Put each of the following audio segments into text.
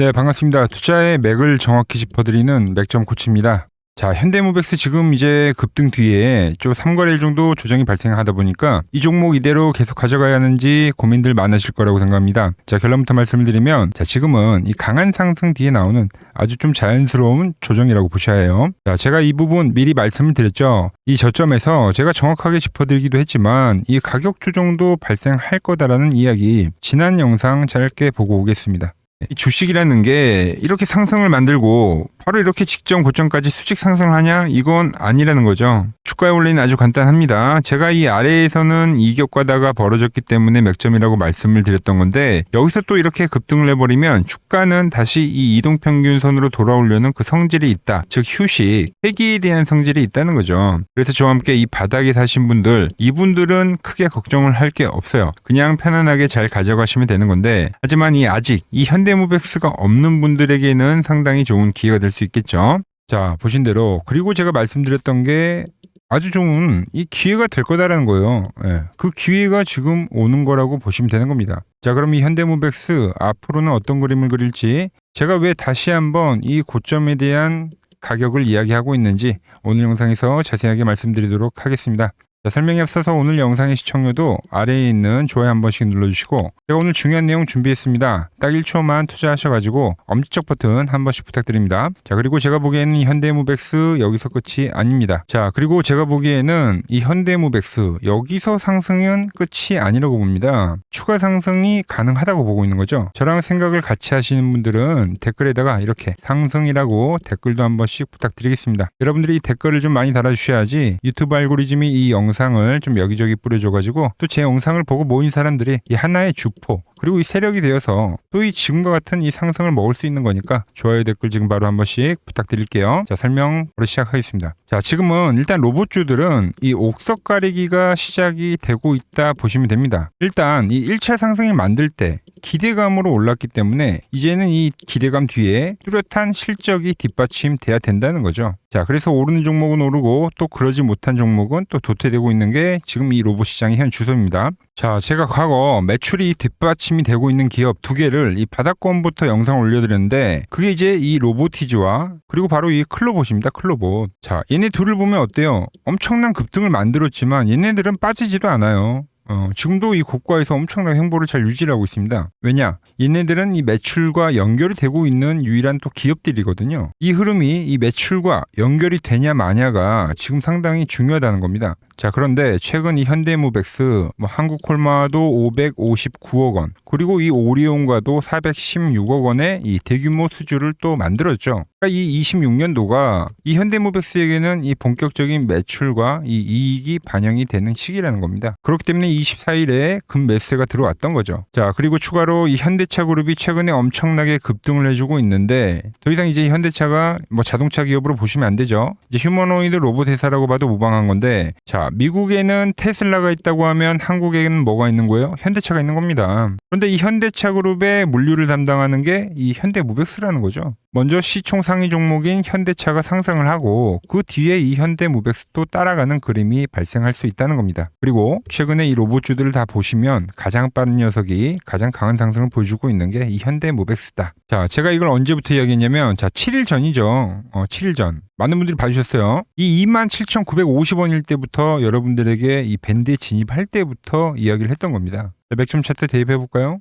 네, 반갑습니다. 투자의 맥을 정확히 짚어드리는 맥점 코치입니다. 자, 현대모백스 지금 이제 급등 뒤에 좀 3거래일 정도 조정이 발생하다 보니까 이 종목 이대로 계속 가져가야 하는지 고민들 많으실 거라고 생각합니다. 자, 결론부터 말씀을 드리면 지금은 이 강한 상승 뒤에 나오는 아주 좀 자연스러운 조정이라고 보셔야 해요. 자, 제가 이 부분 미리 말씀을 드렸죠. 이 저점에서 제가 정확하게 짚어드리기도 했지만 이 가격 조정도 발생할 거다라는 이야기 지난 영상 짧게 보고 오겠습니다. 이 주식이라는 게 이렇게 상승을 만들고 바로 이렇게 직전 고점까지 수직 상승을 하냐? 이건 아니라는 거죠. 주가의 원리는 아주 간단합니다. 제가 이 아래에서는 이격과다가 벌어졌기 때문에 맥점이라고 말씀을 드렸던 건데 여기서 또 이렇게 급등을 해버리면 주가는 다시 이 이동평균선으로 돌아오려는 그 성질이 있다. 즉 휴식, 회귀에 대한 성질이 있다는 거죠. 그래서 저와 함께 이 바닥에 사신 분들, 이분들은 크게 걱정을 할 게 없어요. 그냥 편안하게 잘 가져가시면 되는 건데 하지만 아직 이 현대모백스가 없는 분들에게는 상당히 좋은 기회가 될 수 있겠죠. 자, 보신 대로 그리고 제가 말씀드렸던 게 아주 좋은 이 기회가 될 거다라는 거예요. 그 기회가 지금 오는 거라고 보시면 되는 겁니다. 자, 그럼 이 현대모백스 앞으로는 어떤 그림을 그릴지 제가 왜 다시 한번 이 고점에 대한 가격을 이야기하고 있는지 오늘 영상에서 자세하게 말씀드리도록 하겠습니다. 자, 설명에 앞서서 오늘 영상의 시청료도 아래에 있는 좋아요 한 번씩 눌러주시고 제가 오늘 중요한 내용 준비했습니다. 딱 1초만 투자하셔가지고 엄지척 버튼 한 번씩 부탁드립니다. 자, 그리고 제가 보기에는 이 현대모백스 여기서 끝이 아닙니다. 자, 그리고 제가 보기에는 이 현대모백스 여기서 상승은 끝이 아니라고 봅니다. 추가 상승이 가능하다고 보고 있는 거죠. 저랑 생각을 같이 하시는 분들은 댓글에다가 이렇게 상승이라고 댓글도 한 번씩 부탁드리겠습니다. 여러분들이 댓글을 좀 많이 달아주셔야지 유튜브 알고리즘이 이 영상을 좀 여기저기 뿌려줘가지고 또 제 영상을 보고 모인 사람들이 이 하나의 주포 그리고 이 세력이 되어서 또 이 지금과 같은 이 상승을 먹을 수 있는 거니까 좋아요 댓글 지금 바로 한 번씩 부탁드릴게요. 자, 설명 바로 시작하겠습니다. 자, 지금은 일단 로봇주들은 이 옥석 가리기가 시작이 되고 있다 보시면 됩니다. 일단 이 1차 상승을 만들 때 기대감으로 올랐기 때문에 이제는 이 기대감 뒤에 뚜렷한 실적이 뒷받침돼야 된다는 거죠. 자, 그래서 오르는 종목은 오르고 또 그러지 못한 종목은 또 도태되고 있는 게 지금 이 로봇 시장의 현 주소입니다. 자, 제가 과거 매출이 뒷받침이 되고 있는 기업 두 개를 이 바닥권부터 영상을 올려드렸는데 그게 이제 이 로보티즈와 그리고 바로 이 클로봇입니다. 클로봇. 자, 얘네 둘을 보면 어때요? 엄청난 급등을 만들었지만 얘네들은 빠지지도 않아요. 지금도 이 고가에서 엄청난 행보를 잘 유지하고 있습니다. 왜냐? 얘네들은 이 매출과 연결이 되고 있는 유일한 또 기업들이거든요. 이 흐름이 이 매출과 연결이 되냐 마냐가 지금 상당히 중요하다는 겁니다. 자, 그런데 최근 이 현대모백스, 한국콜마도 559억 원, 그리고 이 오리온과도 416억 원의 이 대규모 수주를 또 만들었죠. 그러니까 이 26년도가 이 현대모백스에게는 이 본격적인 매출과 이 이익이 반영이 되는 시기라는 겁니다. 그렇기 때문에 24일에 급매수가 들어왔던 거죠. 자, 그리고 추가로 이 현대차 그룹이 최근에 엄청나게 급등을 해주고 있는데 더 이상 이제 현대차가 자동차 기업으로 보시면 안 되죠. 이제 휴머노이드 로봇 회사라고 봐도 무방한 건데, 자, 미국에는 테슬라가 있다고 하면 한국에는 뭐가 있는 거예요? 현대차가 있는 겁니다. 그런데 이 현대차 그룹의 물류를 담당하는 게 이 현대모백스라는 거죠. 먼저 시총 상위 종목인 현대차가 상승을 하고 그 뒤에 이 현대모백스도 따라가는 그림이 발생할 수 있다는 겁니다. 그리고 최근에 이 로봇주들을 다 보시면 가장 빠른 녀석이 가장 강한 상승을 보여주고 있는 게 이 현대모백스다. 자, 제가 이걸 언제부터 이야기했냐면 7일 전이죠. 7일 전. 많은 분들이 봐주셨어요. 이 27,950원일 때부터 여러분들에게 이 밴드에 진입할 때부터 이야기를 했던 겁니다. 맥점 차트 대입해볼까요?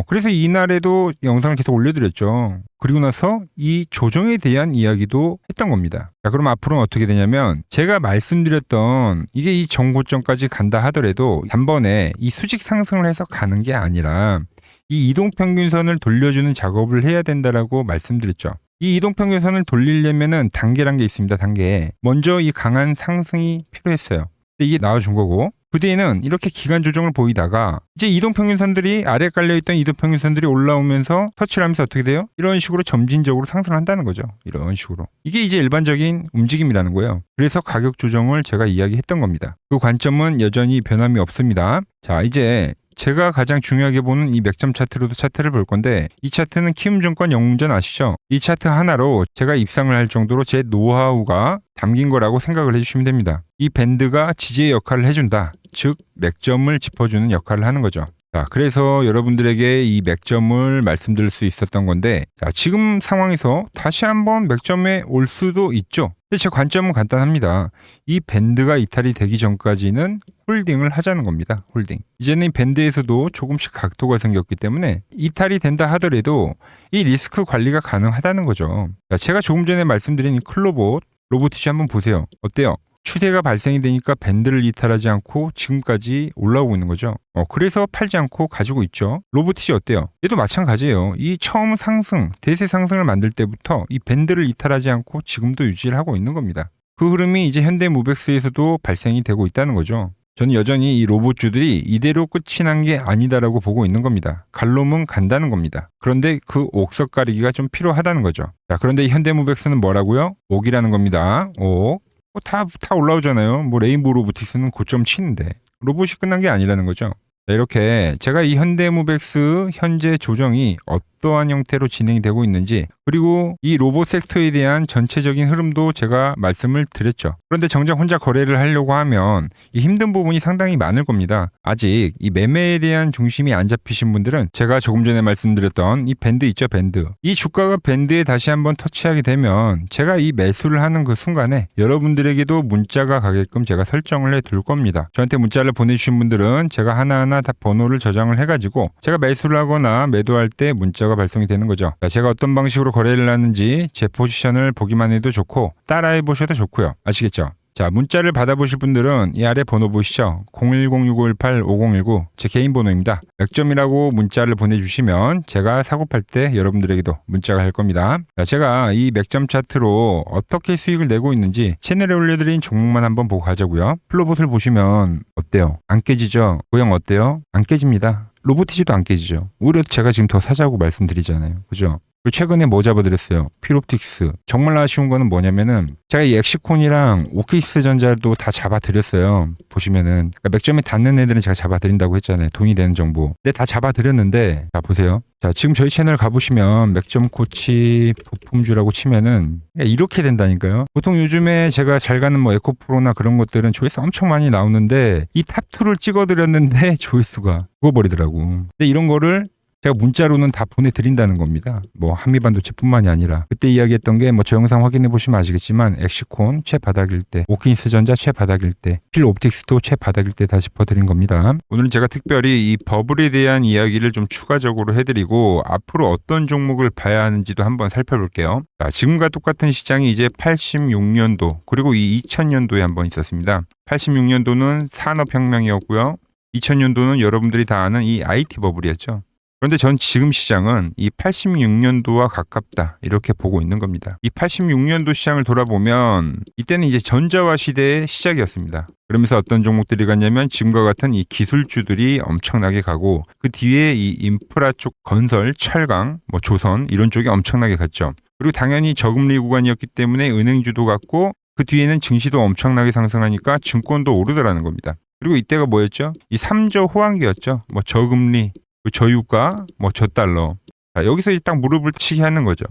그래서 이날에도 영상을 계속 올려드렸죠. 그리고 나서 이 조정에 대한 이야기도 했던 겁니다. 자, 그럼 앞으로는 어떻게 되냐면 제가 말씀드렸던 이게 이 정고점까지 간다 하더라도 단번에 이 수직 상승을 해서 가는 게 아니라 이 이동평균선을 돌려주는 작업을 해야 된다라고 말씀드렸죠. 이 이동평균선을 돌리려면은 단계란 게 있습니다. 단계. 먼저 이 강한 상승이 필요했어요. 이게 나와준 거고 그 뒤에는 이렇게 기간 조정을 보이다가 이제 이동평균선들이 아래에 깔려있던 이동평균선들이 올라오면서 터치를 하면서 어떻게 돼요? 이런 식으로 점진적으로 상승한다는 거죠. 이런 식으로. 이게 이제 일반적인 움직임이라는 거예요. 그래서 가격 조정을 제가 이야기했던 겁니다. 그 관점은 여전히 변함이 없습니다. 자, 이제 제가 가장 중요하게 보는 이 맥점 차트로도 차트를 볼 건데 이 차트는 키움증권 영웅전 아시죠? 이 차트 하나로 제가 입상을 할 정도로 제 노하우가 담긴 거라고 생각을 해주시면 됩니다. 이 밴드가 지지의 역할을 해준다. 즉 맥점을 짚어주는 역할을 하는 거죠. 자, 그래서 여러분들에게 이 맥점을 말씀드릴 수 있었던 건데, 자, 지금 상황에서 다시 한번 맥점에 올 수도 있죠. 근데 제 관점은 간단합니다. 이 밴드가 이탈이 되기 전까지는 홀딩을 하자는 겁니다. 홀딩. 이제는 이 밴드에서도 조금씩 각도가 생겼기 때문에 이탈이 된다 하더라도 이 리스크 관리가 가능하다는 거죠. 자, 제가 조금 전에 말씀드린 이 클로봇 로보티지 한번 보세요. 어때요? 추세가 발생이 되니까 밴드를 이탈하지 않고 지금까지 올라오고 있는 거죠. 그래서 팔지 않고 가지고 있죠. 로보티지 어때요? 얘도 마찬가지예요. 이 처음 상승, 대세 상승을 만들 때부터 이 밴드를 이탈하지 않고 지금도 유지를 하고 있는 겁니다. 그 흐름이 이제 현대모백스에서도 발생이 되고 있다는 거죠. 저는 여전히 이 로봇주들이 이대로 끝이 난 게 아니다라고 보고 있는 겁니다. 갈 놈은 간다는 겁니다. 그런데 그 옥석 가리기가 좀 필요하다는 거죠. 자, 그런데 현대모백스는 뭐라고요? 옥이라는 겁니다. 옥. 다 올라오잖아요. 레인보우 로보틱스는 고점 치는데 로봇이 끝난 게 아니라는 거죠. 자, 이렇게 제가 이 현대모백스 현재 조정이 어떠한 형태로 진행이 되고 있는지, 그리고 이 로봇 섹터에 대한 전체적인 흐름도 제가 말씀을 드렸죠. 그런데 정작 혼자 거래를 하려고 하면 이 힘든 부분이 상당히 많을 겁니다. 아직 이 매매에 대한 중심이 안 잡히신 분들은 제가 조금 전에 말씀드렸던 이 밴드 있죠, 밴드. 이 주가가 밴드에 다시 한번 터치하게 되면 제가 이 매수를 하는 그 순간에 여러분들에게도 문자가 가게끔 제가 설정을 해 둘 겁니다. 저한테 문자를 보내주신 분들은 제가 하나하나 다 번호를 저장을 해가지고 제가 매수를 하거나 매도할 때 문자가 발송이 되는 거죠. 제가 어떤 방식으로 거래를 하는지 제 포지션을 보기만 해도 좋고 따라해 보셔도 좋고요. 아시겠죠? 자, 문자를 받아보실 분들은 이 아래 번호 보시죠. 010-6518-5019 제 개인 번호입니다. 맥점이라고 문자를 보내주시면 제가 사고 팔 때 여러분들에게도 문자가 갈 겁니다. 자, 제가 이 맥점 차트로 어떻게 수익을 내고 있는지 채널에 올려드린 종목만 한번 보고 가자고요. 플로봇을 보시면 어때요? 안 깨지죠? 모양 어때요? 안 깨집니다. 로보티지도 안 깨지죠. 오히려 제가 지금 더 사자고 말씀드리잖아요. 그죠? 최근에 뭐 잡아드렸어요? 필옵틱스. 정말 아쉬운 거는 뭐냐면은 제가 이 엑시콘이랑 오키스 전자도 다 잡아드렸어요. 보시면은 그러니까 맥점에 닿는 애들은 제가 잡아드린다고 했잖아요. 돈이 되는 정보. 근데 다 잡아드렸는데 자 보세요. 자 지금 저희 채널 가보시면 맥점 코치 부품주라고 치면은 이렇게 된다니까요. 보통 요즘에 제가 잘 가는 뭐 에코프로나 그런 것들은 조회수 엄청 많이 나오는데 이 탑2를 찍어드렸는데 조회수가 죽어버리더라고. 근데 이런 거를 제가 문자로는 다 보내드린다는 겁니다. 한미반도체뿐만이 아니라 그때 이야기했던 게 저 영상 확인해 보시면 아시겠지만 엑시콘 최바닥일 때, 오킨스 전자 최바닥일 때, 필옵틱스도 최바닥일 때 다 짚어드린 겁니다. 오늘은 제가 특별히 이 버블에 대한 이야기를 좀 추가적으로 해드리고 앞으로 어떤 종목을 봐야 하는지도 한번 살펴볼게요. 자, 지금과 똑같은 시장이 이제 86년도 그리고 이 2000년도에 한번 있었습니다. 86년도는 산업혁명이었고요. 2000년도는 여러분들이 다 아는 이 IT 버블이었죠. 그런데 전 지금 시장은 이 86년도와 가깝다 이렇게 보고 있는 겁니다. 이 86년도 시장을 돌아보면 이때는 이제 전자화 시대의 시작이었습니다. 그러면서 어떤 종목들이 갔냐면 지금과 같은 이 기술주들이 엄청나게 가고 그 뒤에 이 인프라 쪽 건설, 철강, 조선 이런 쪽이 엄청나게 갔죠. 그리고 당연히 저금리 구간이었기 때문에 은행주도 갔고 그 뒤에는 증시도 엄청나게 상승하니까 증권도 오르더라는 겁니다. 그리고 이때가 뭐였죠? 이 3조 호황기였죠. 저금리, 저유가, 저달러. 자, 여기서 이제 딱 무릎을 치게 하는 거죠.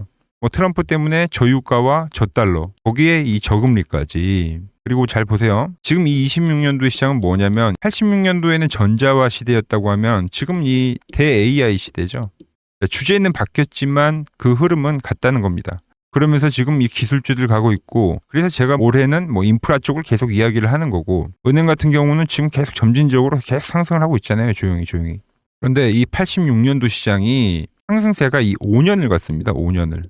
트럼프 때문에 저유가와 저달러, 거기에 이 저금리까지. 그리고 잘 보세요. 지금 이 26년도 시장은 뭐냐면 86년도에는 전자화 시대였다고 하면 지금 이 대-AI 시대죠. 주제는 바뀌었지만 그 흐름은 같다는 겁니다. 그러면서 지금 이 기술주들 가고 있고, 그래서 제가 올해는 인프라 쪽을 계속 이야기를 하는 거고, 은행 같은 경우는 지금 계속 점진적으로 계속 상승을 하고 있잖아요. 조용히. 그런데 이 86년도 시장이 상승세가 이 5년을 갔습니다. 5년을.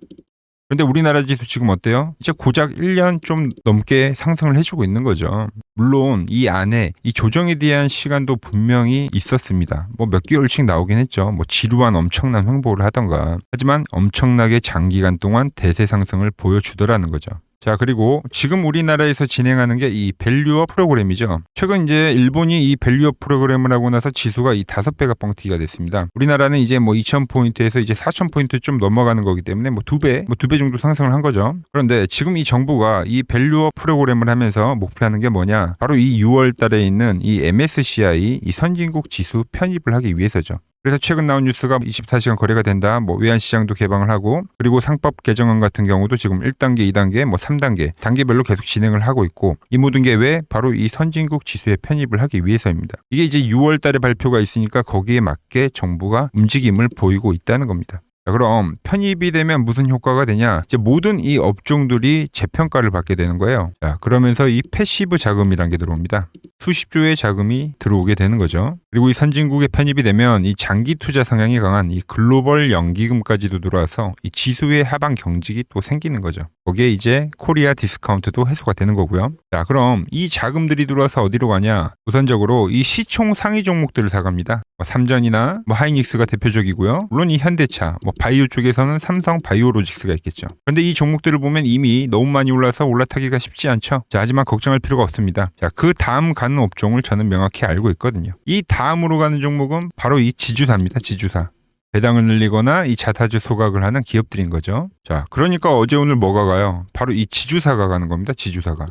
그런데 우리나라 지수 지금 어때요? 이제 고작 1년 좀 넘게 상승을 해주고 있는 거죠. 물론 이 안에 이 조정에 대한 시간도 분명히 있었습니다. 몇 개월씩 나오긴 했죠. 지루한 엄청난 횡보를 하던가. 하지만 엄청나게 장기간 동안 대세 상승을 보여주더라는 거죠. 자, 그리고 지금 우리나라에서 진행하는 게 이 밸류업 프로그램이죠. 최근 이제 일본이 이 밸류업 프로그램을 하고 나서 지수가 이 5배가 뻥튀기가 됐습니다. 우리나라는 이제 2000포인트에서 이제 4000포인트 좀 넘어가는 거기 때문에 2배 정도 상승을 한 거죠. 그런데 지금 이 정부가 이 밸류업 프로그램을 하면서 목표하는 게 뭐냐? 바로 이 6월 달에 있는 이 MSCI 이 선진국 지수 편입을 하기 위해서죠. 그래서 최근 나온 뉴스가 24시간 거래가 된다. 뭐 외환시장도 개방을 하고 그리고 상법 개정안 같은 경우도 지금 1단계, 2단계, 뭐 3단계 단계별로 계속 진행을 하고 있고 이 모든 게 왜? 바로 이 선진국 지수에 편입을 하기 위해서입니다. 이게 이제 6월 달에 발표가 있으니까 거기에 맞게 정부가 움직임을 보이고 있다는 겁니다. 자, 그럼 편입이 되면 무슨 효과가 되냐? 이제 모든 이 업종들이 재평가를 받게 되는 거예요. 자, 그러면서 이 패시브 자금이란 게 들어옵니다. 수십조의 자금이 들어오게 되는 거죠. 그리고 이 선진국에 편입이 되면 이 장기 투자 성향이 강한 이 글로벌 연기금까지도 들어와서 이 지수의 하방 경직이 또 생기는 거죠. 거기에 이제 코리아 디스카운트도 해소가 되는 거고요. 자, 그럼 이 자금들이 들어와서 어디로 가냐? 우선적으로 이 시총 상위 종목들을 사갑니다. 삼전이나 하이닉스가 대표적이고요. 물론 이 현대차, 바이오 쪽에서는 삼성 바이오로직스가 있겠죠. 그런데 이 종목들을 보면 이미 너무 많이 올라서 올라타기가 쉽지 않죠. 자, 하지만 걱정할 필요가 없습니다. 자, 그 다음 가는 업종을 저는 명확히 알고 있거든요. 이 다음으로 가는 종목은 바로 이 지주사입니다. 지주사. 배당을 늘리거나 이 자사주 소각을 하는 기업들인 거죠. 자, 그러니까 어제 오늘 뭐가 가요? 바로 이 지주사가 가는 겁니다. 지주사가.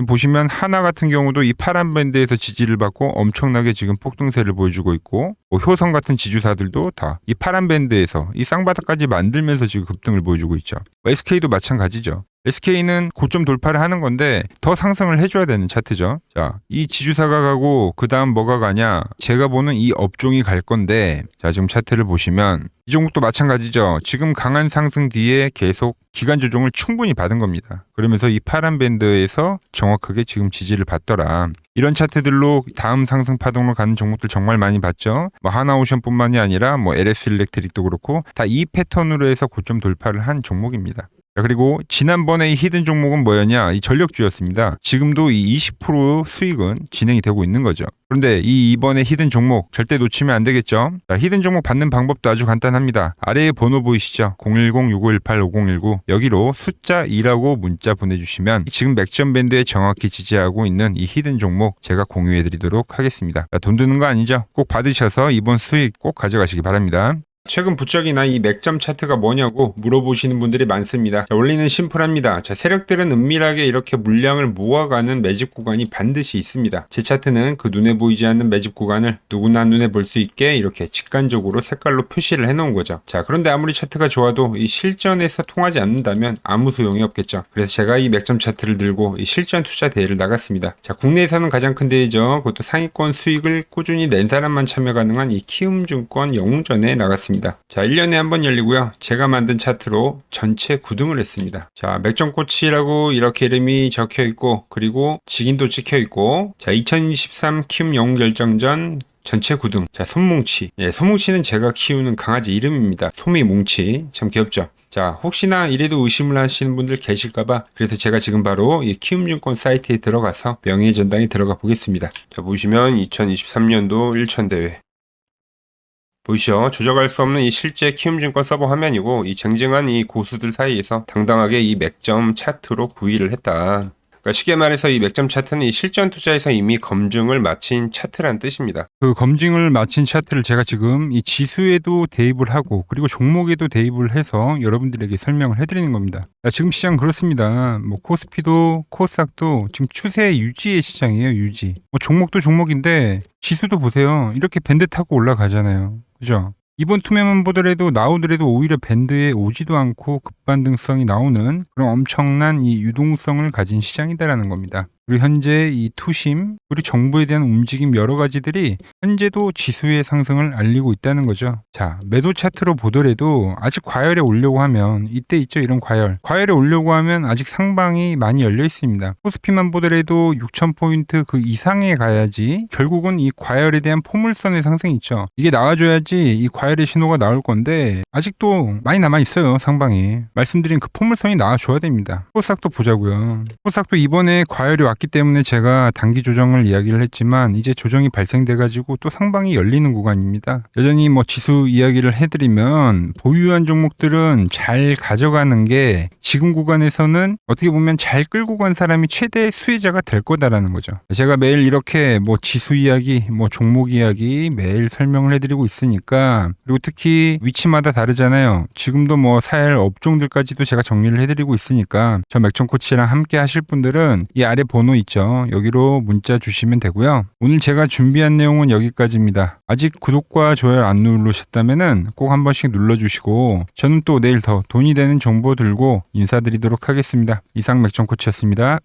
보시면 하나 같은 경우도 이 파란 밴드에서 지지를 받고 엄청나게 지금 폭등세를 보여주고 있고 효성 같은 지주사들도 다 이 파란 밴드에서 이 쌍바닥까지 만들면서 지금 급등을 보여주고 있죠. SK도 마찬가지죠. SK는 고점 돌파를 하는 건데 더 상승을 해줘야 되는 차트죠. 자, 이 지주사가 가고 그 다음 뭐가 가냐? 제가 보는 이 업종이 갈 건데 자, 지금 차트를 보시면 이 종목도 마찬가지죠. 지금 강한 상승 뒤에 계속 기간 조정을 충분히 받은 겁니다. 그러면서 이 파란 밴드에서 정확하게 지금 지지를 받더라. 이런 차트들로 다음 상승 파동으로 가는 종목들 정말 많이 봤죠. 하나오션뿐만이 아니라 LS 일렉트릭도 그렇고 다 이 패턴으로 해서 고점 돌파를 한 종목입니다. 자, 그리고 지난번에 이 히든 종목은 뭐였냐? 이 전력주였습니다. 지금도 이 20% 수익은 진행이 되고 있는 거죠. 그런데 이번에 히든 종목 절대 놓치면 안 되겠죠? 자, 히든 종목 받는 방법도 아주 간단합니다. 아래에 번호 보이시죠? 010-6518-5019 여기로 숫자 2라고 문자 보내주시면 지금 맥점 밴드에 정확히 지지하고 있는 이 히든 종목 제가 공유해드리도록 하겠습니다. 자, 돈 드는 거 아니죠? 꼭 받으셔서 이번 수익 꼭 가져가시기 바랍니다. 최근 부쩍이나 이 맥점 차트가 뭐냐고 물어보시는 분들이 많습니다. 자, 원리는 심플합니다. 자, 세력들은 은밀하게 이렇게 물량을 모아가는 매집 구간이 반드시 있습니다. 제 차트는 그 눈에 보이지 않는 매집 구간을 누구나 눈에 볼 수 있게 이렇게 직관적으로 색깔로 표시를 해놓은 거죠. 자, 그런데 아무리 차트가 좋아도 이 실전에서 통하지 않는다면 아무 소용이 없겠죠. 그래서 제가 이 맥점 차트를 들고 이 실전 투자 대회를 나갔습니다. 자, 국내에서는 가장 큰 대회죠. 그것도 상위권 수익을 꾸준히 낸 사람만 참여 가능한 이 키움증권 영웅전에 나갔습니다. 자, 1년에 한 번 열리고요. 제가 만든 차트로 전체 9등을 했습니다. 자, 맥점코치라고 이렇게 이름이 적혀 있고 그리고 직인도 찍혀 있고 자, 2023 키움 영웅 결정전 전체 9등. 자, 솜뭉치. 예, 솜뭉치는 제가 키우는 강아지 이름입니다. 솜이뭉치. 참 귀엽죠? 자, 혹시나 이래도 의심을 하시는 분들 계실까봐 그래서 제가 지금 바로 이 키움증권 사이트에 들어가서 명예의 전당에 들어가 보겠습니다. 자, 보시면 2023년도 1천대회 보이시죠? 조작할 수 없는 이 실제 키움증권 서버 화면이고 이 쟁쟁한 이 고수들 사이에서 당당하게 이 맥점 차트로 구의를 했다. 그러니까 쉽게 말해서 이 맥점 차트는 이 실전 투자에서 이미 검증을 마친 차트란 뜻입니다. 그 검증을 마친 차트를 제가 지금 이 지수에도 대입을 하고 그리고 종목에도 대입을 해서 여러분들에게 설명을 해드리는 겁니다. 지금 시장 그렇습니다. 코스피도 코스닥도 지금 추세 유지의 시장이에요. 유지. 종목도 종목인데 지수도 보세요. 이렇게 밴드 타고 올라가잖아요. 그죠? 이번 투매만 보더라도 나오더라도 오히려 밴드에 오지도 않고 급반등성이 나오는 그런 엄청난 이 유동성을 가진 시장이다라는 겁니다. 그리고 현재 이 투심 그리고 정부에 대한 움직임 여러 가지들이 현재도 지수의 상승을 알리고 있다는 거죠. 자, 매도 차트로 보더라도 아직 과열에 오려고 하면 이때 있죠, 이런 과열에 오려고 하면 아직 상방이 많이 열려 있습니다. 코스피만 보더라도 6,000포인트 그 이상에 가야지 결국은 이 과열에 대한 포물선의 상승이 있죠. 이게 나와줘야지 이 과열의 신호가 나올 건데 아직도 많이 남아 있어요. 상방이 말씀드린 그 포물선이 나와줘야 됩니다. 코스닥도 보자고요. 코스닥도 이번에 과열이 왔기 때문에 제가 단기 조정을 이야기를 했지만 이제 조정이 발생돼가지고 또 상방이 열리는 구간입니다. 여전히 지수 이야기를 해드리면 보유한 종목들은 잘 가져가는 게 지금 구간에서는 어떻게 보면 잘 끌고 간 사람이 최대 수혜자가 될 거다라는 거죠. 제가 매일 이렇게 지수 이야기, 종목 이야기 매일 설명을 해드리고 있으니까 그리고 특히 위치마다 다르잖아요. 지금도 사야 할 업종들까지도 제가 정리를 해드리고 있으니까 저 맥점 코치랑 함께 하실 분들은 이 아래 본 번호 있죠. 여기로 문자 주시면 되고요. 오늘 제가 준비한 내용은 여기까지입니다. 아직 구독과 좋아요 안 누르셨다면은 꼭 한 번씩 눌러주시고 저는 또 내일 더 돈이 되는 정보 들고 인사드리도록 하겠습니다. 이상 맥정코치였습니다.